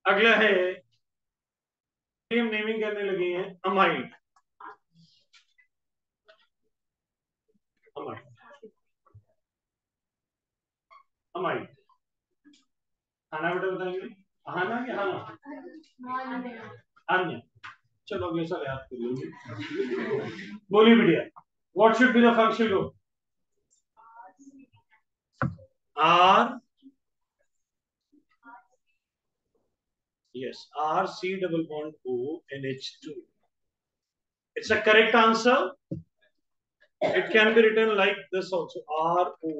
अगला है, हम नेमिंग करने लगे हैं अमाइड। अमाइड अमाइड खाना बेटा बताएंगे, हाना कि हाना? अन्य। चलो अगले साल याद कर लेंगे। बोलिए बेटिया, what should be the function of R? Yes, RC double bond O NH2. It's a correct answer. It can be written like this also, RO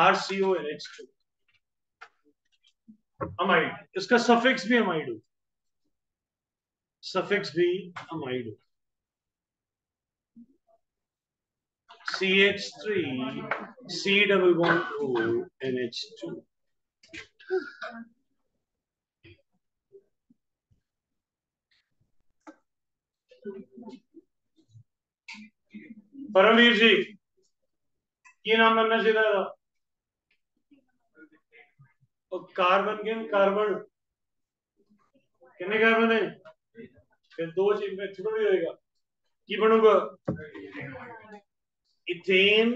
RCO NH2. Amide, इसका सफिक्स भी अमाइड हो, सफिक्स भी amide हो। CH3 C double bond O NH2. Paramvir जी, ये नाम बनना चाहिए था। कार्बन के कार्बन कितने कार्बन है? फिर दो चीज में थोड़ी होएगा की बनूंगा इथेन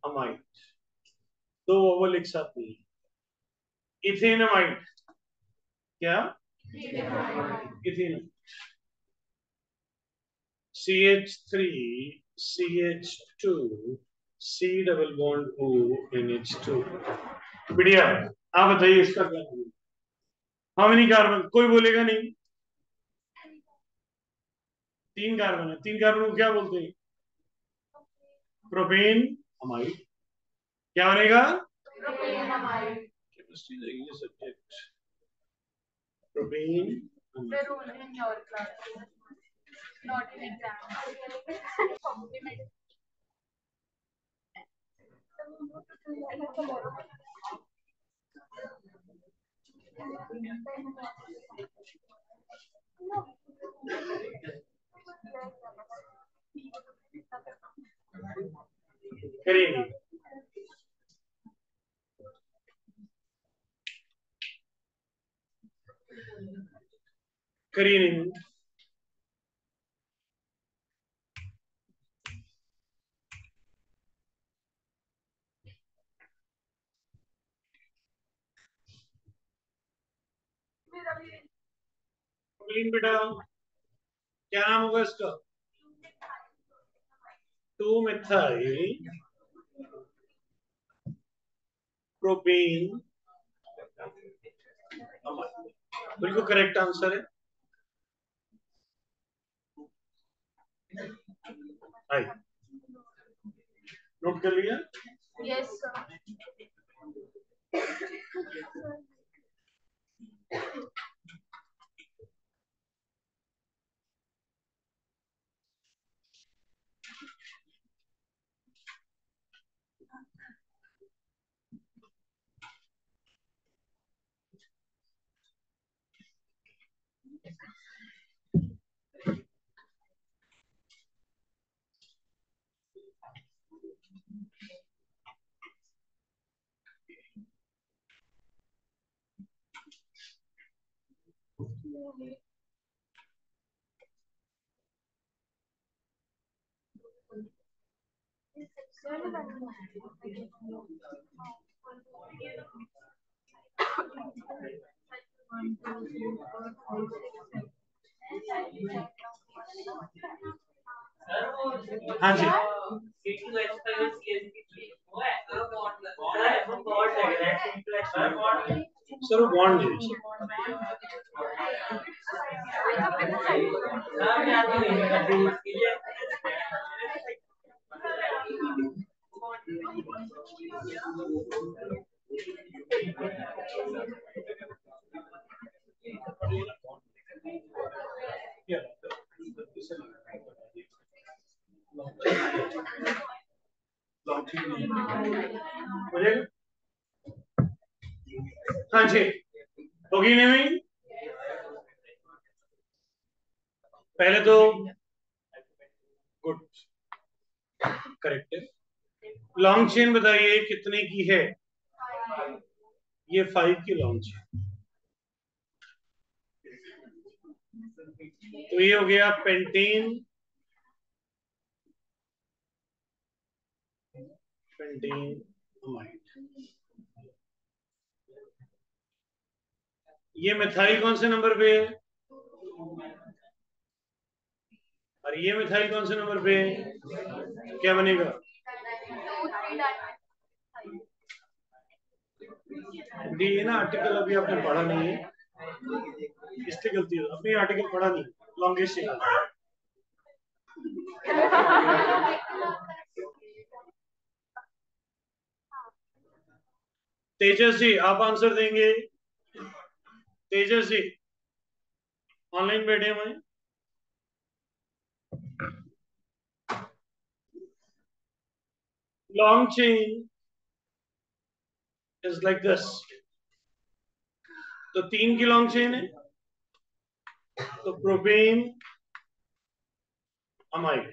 अमाइड, दो वो लिख सकते हैं इथेनमाइड। क्या? Ethane CH3 CH2 C double bond O NH2। बढ़िया, आप बताइए इसका क्या नाम है? How many carbon? कोई बोलेगा नहीं। तीन कार्बन है, तीन कार्बन को क्या बोलते हैं? Propane amide. क्या बनेगा? केमिस्ट्री ये सब्जेक्ट प्रोपेन करेंगे। करिए नहीं। बेटा क्या नाम होगा इसका? 2 मिथाइल प्रोपेन अमाइड, बिल्कुल करेक्ट आंसर है। आई नोट कर लिया? Yes sir. हाँ जी, सर वो बॉन्ड है। हाँ जी, होगी नहीं? पहले तो गुड, करेक्ट है। लॉन्ग चेन बताइए कितने की है? ये 5 की लॉन्च है। तो ये हो गया पेंटीन, अमाइड। ये मिथाइल कौन से नंबर पे है, और ये मिथाइल कौन से नंबर पे है, क्या बनेगा? डी है ना आर्टिकल, अभी आपने पढ़ा नहीं है इसलिए गलती है, अपनी आर्टिकल पढ़ा नहीं, लॉन्गेस्ट तेजस जी आप आंसर देंगे? तेजस जी ऑनलाइन बैठे हुए हैं? Long chain is like this. तो 3 की लॉन्ग चेन है, तो प्रोपेन अमाइड,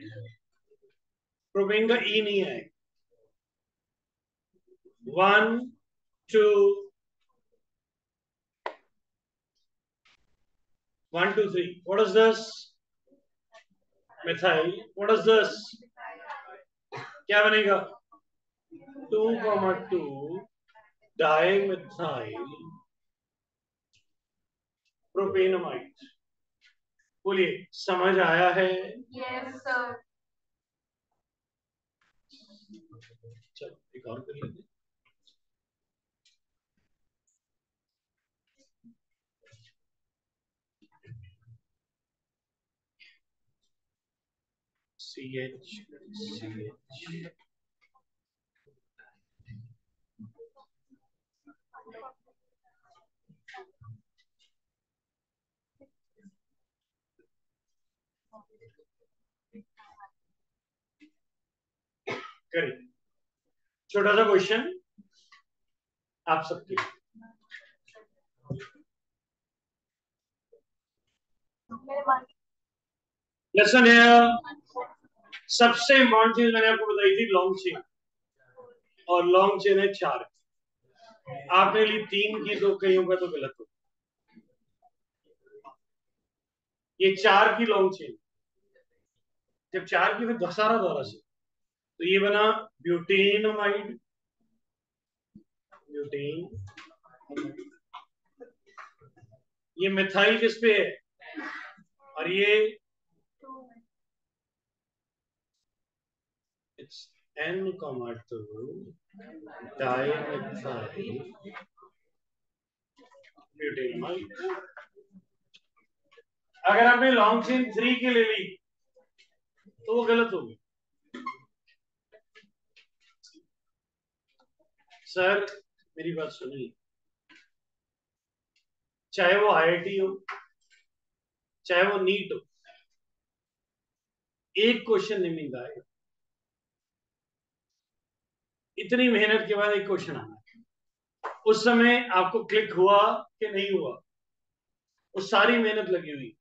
प्रोपेन का ई नहीं है। 1 2 1 2 3, what is this? Methyl. what is this? क्या बनेगा? 2,2 डाइमिथाइल प्रोपेनमाइड। बोलिए समझ आया है? Yes sir. चलो एक और कर लेते हैं। CH CH करिए। छोटा सा क्वेश्चन आप सबके लेसन है। सबसे इम्पोर्टेंट चीज मैंने आपको बताई थी लॉन्ग चेन, और लॉन्ग चेन है 4। आपने ली 3 की, तो कहीं होगा तो गलत हो। ये 4 की लॉन्ग चेन, जब 4 की फिर घसारा दोबारा से, तो ये बना ब्यूटेनमाइड, ब्यूटेन। ये मिथाइल किस पे है, और ये इट्स N,2 डाइमिथाइल ब्यूटेनमाइड। अगर आपने लॉन्ग चेन 3 की ले ली तो वो गलत होगी। सर मेरी बात सुनिए, चाहे वो IIT हो चाहे वो नीट हो, एक क्वेश्चन नहीं मिल रहा है। इतनी मेहनत के बाद एक क्वेश्चन आना है, उस समय आपको क्लिक हुआ कि नहीं हुआ, वो सारी मेहनत लगी हुई,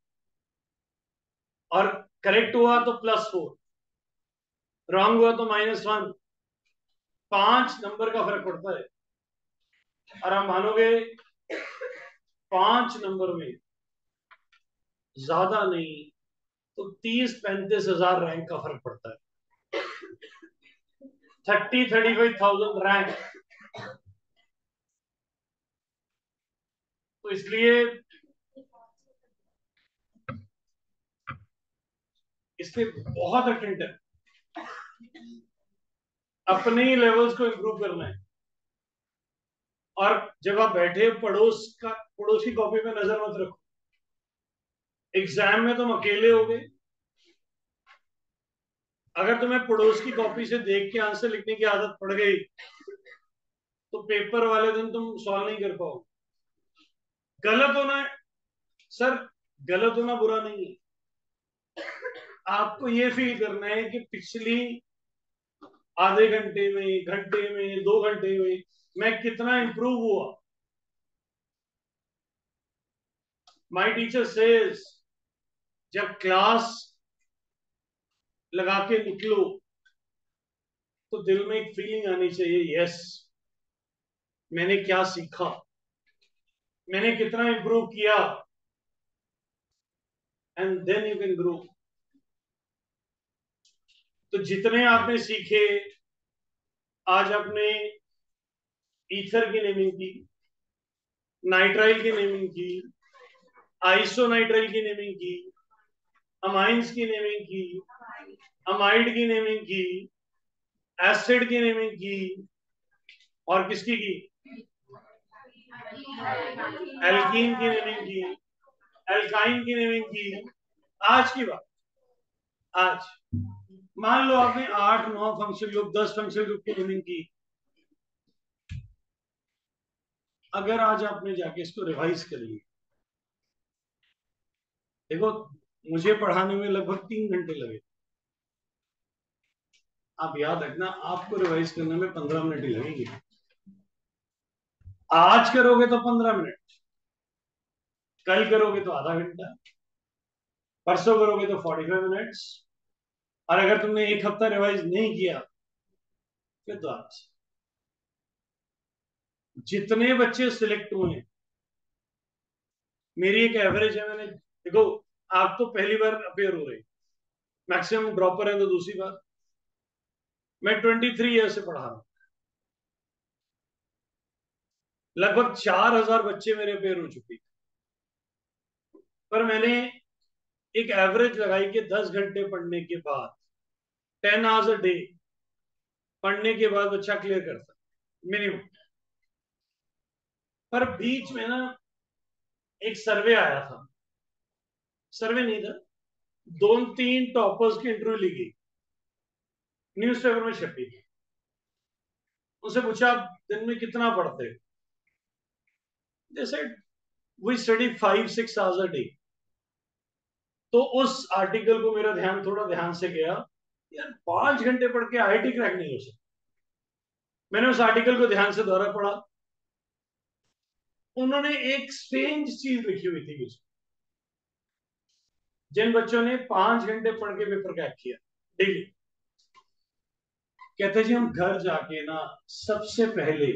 और करेक्ट हुआ तो +4, रॉन्ग हुआ तो -1। 5 नंबर का फर्क पड़ता है, और आप मानोगे 5 नंबर में ज्यादा नहीं तो 30-35 हजार रैंक का फर्क पड़ता है। 30-35,000 रैंक। तो इसलिए बहुत अटेंट है, अपने ही लेवल्स को इंप्रूव करना है। और जब आप बैठे पड़ोस की कॉपी पे नजर मत रखो। एग्जाम में तुम अकेले हो गए, अगर तुम्हें पड़ोस की कॉपी से देख के आंसर लिखने की आदत पड़ गई तो पेपर वाले दिन तुम सॉल्व नहीं कर पाओगे। गलत होना है सर, गलत होना बुरा नहीं है। आपको ये फील करना है कि पिछली आधे घंटे में 2 घंटे में मैं कितना इंप्रूव हुआ। माय टीचर सेज जब क्लास लगा के निकलो तो दिल में एक फीलिंग आनी चाहिए, यस मैंने क्या सीखा। मैंने कितना इंप्रूव किया, and then you can grow. तो जितने आपने सीखे, आज आपने ईथर की नेमिंग की, नाइट्राइल की नेमिंग की, आइसोनाइट्राइल की नेमिंग की, अमाइंस की नेमिंग की, अमाइड की नेमिंग की, एसिड की नेमिंग की, और किसकी की, एल्कीन की नेमिंग की, एल्काइन की नेमिंग की। आज की बात, आज मान लो आपने 8 9 फंक्शन ग्रुप, 10 फंक्शन ग्रुप की नेमिंग की। अगर आज आपने जाके इसको रिवाइज कर लिया, देखो मुझे पढ़ाने में लगभग 3 घंटे लगे, आप याद रखना आपको रिवाइज करने में 15 मिनट ही लगेंगे। आज करोगे तो 15 मिनट, कल करोगे तो आधा घंटा, परसों करोगे तो 45 मिनट्स, और अगर तुमने एक हफ्ता रिवाइज नहीं किया फिर तो आज। जितने बच्चे सिलेक्ट हुए हैं, मेरी एक एवरेज है, मैंने देखो, आप तो पहली बार अपेयर हो रहे, मैक्सिमम ड्रॉपर है तो दूसरी बार। मैं 23 ईयर से पढ़ा रहा हूं, लगभग 4000 बच्चे मेरे अपेयर हो चुके, पर मैंने एक एवरेज लगाई कि 10 घंटे पढ़ने के बाद, 10 आवर्स अ डे पढ़ने के बाद बच्चा क्लियर करता मिनिमम। पर बीच में ना एक सर्वे आया था, सर्वे नहीं था, 2 3 टॉपर्स की इंटरव्यू ली गई, न्यूज़पेपर में छपी थी। उनसे पूछा आप दिन में कितना पढ़ते हो, they said we study 5 6 hours a day. तो उस आर्टिकल को मेरा ध्यान थोड़ा ध्यान से गया, यार 5 घंटे पढ़ के आईआईटी क्रैक नहीं हो सकता। मैंने उस आर्टिकल को ध्यान से दोहरा पढ़ा, उन्होंने एक स्ट्रेंज चीज लिखी हुई थी उसमें, जिन बच्चों ने 5 घंटे पढ़ के पेपर क्रैक किया डेली, कहते जी हम घर जाके ना सबसे पहले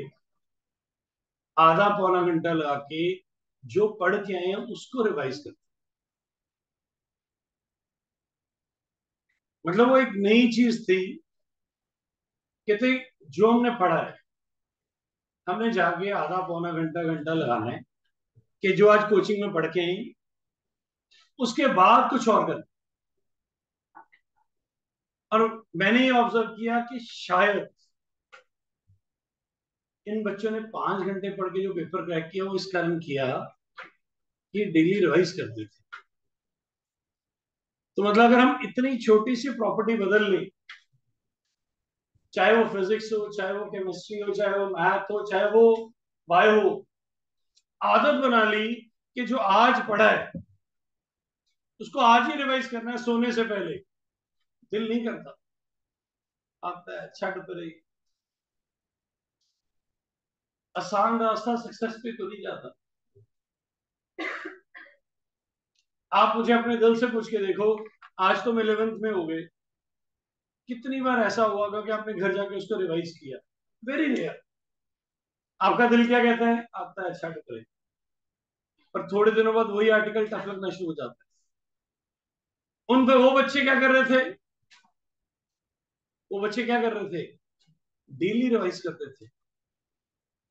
आधा पौना घंटा लगा के जो पढ़ के आए हैं उसको रिवाइज करते। मतलब वो एक नई चीज थी, कहते जो हमने पढ़ा है हमने जाके आधा पौना घंटा घंटा लगाना है, कि जो आज कोचिंग में पढ़ के आई उसके बाद कुछ और करना। और मैंने ये ऑब्जर्व किया कि शायद इन बच्चों ने 5 घंटे पढ़ के जो पेपर क्रैक किया वो इस कारण किया कि डेली रिवाइज करते थे। तो मतलब अगर हम इतनी छोटी सी प्रॉपर्टी बदल लें, चाहे वो फिजिक्स हो, चाहे वो केमिस्ट्री हो, चाहे वो मैथ हो, चाहे वो बायो हो, आदत बना ली कि जो आज पढ़ा है उसको आज ही रिवाइज करना है सोने से पहले, दिल नहीं करता, आता है छठ पर ही। आसान रास्ता सक्सेस पे तो नहीं जाता। आप मुझे अपने दिल से पूछ के देखो, आज तो मैं 11th में हो गए, कितनी बार ऐसा हुआ होगा कि आपने घर जाके उसको रिवाइज किया? Very rare. आपका दिल क्या कहता है? आता है अच्छा टुकड़े, पर थोड़े दिनों बाद वही आर्टिकल टफ लगना शुरू हो जाता है। उन पे वो बच्चे क्या कर रहे थे, वो बच्चे क्या कर रहे थे, डेली रिवाइज करते थे।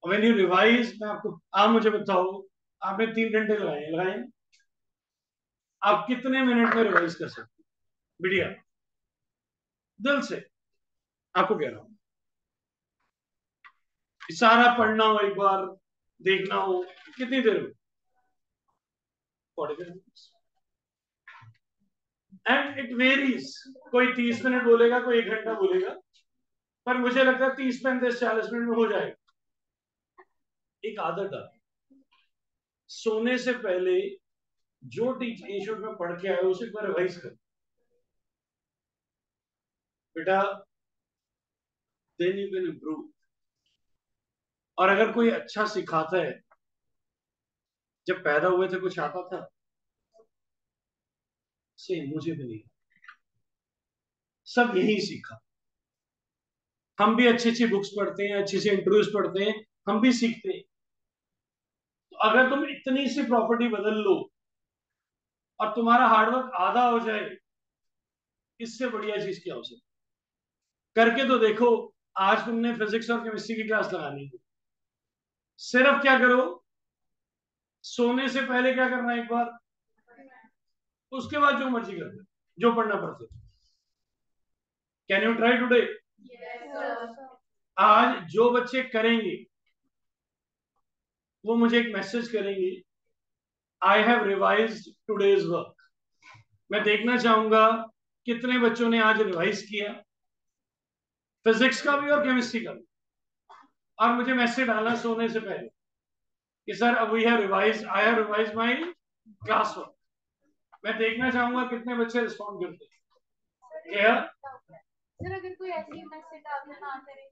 व्हेन यू रिवाइज, मैं आपको, आप मुझे बताओ, आपने 3 घंटे लगाए लगाए, आप कितने मिनट में रिवाइज कर सकते? बढ़िया, दिल से आपको कह रहा हूं, सारा पढ़ना हो, एक बार देखना हो, कितनी देर में? 45 मिनट्स। एंड इट वेरीज, कोई 30 मिनट बोलेगा, कोई 1 घंटा बोलेगा, पर मुझे लगता है 30 35 40 मिनट में हो जाएगा। एक आदत है, सोने से पहले जो टीचर इंस्टीट्यूट में पढ़ के आए उसे एक बार रिवाइज कर बेटा, देन यू कैन इम्प्रूव। और अगर कोई अच्छा सिखाता है, जब पैदा हुए थे कुछ आता था? से मुझे भी नहीं, सब यही सीखा। हम भी अच्छी अच्छी बुक्स पढ़ते हैं, अच्छी अच्छी इंटरव्यूज पढ़ते हैं, हम भी सीखते हैं। तो अगर तुम इतनी सी प्रॉपर्टी बदल लो और तुम्हारा हार्डवर्क आधा हो जाए, इससे बढ़िया चीज क्या हो सकती? करके तो देखो। आज तुमने फिजिक्स और केमिस्ट्री की क्लास लगानी है, सिर्फ क्या करो, सोने से पहले क्या करना है एक बार, उसके बाद जो मर्जी कर दो, जो पढ़ना पड़ता। Can you try today? आज जो बच्चे करेंगे वो मुझे एक मैसेज करेंगे, I have revised today's work. मैं देखना चाहूंगा कितने बच्चों ने आज रिवाइज किया, फिजिक्स का भी और केमिस्ट्री का भी। और मुझे मैसेज डालना सोने से पहले कि sir we have revise, I have revise my class work. मैं देखना चाहूंगा कितने बच्चे रिस्पॉन्ड करते हैं। सर अगर कोई ऐसी मैसेज डालना ना करे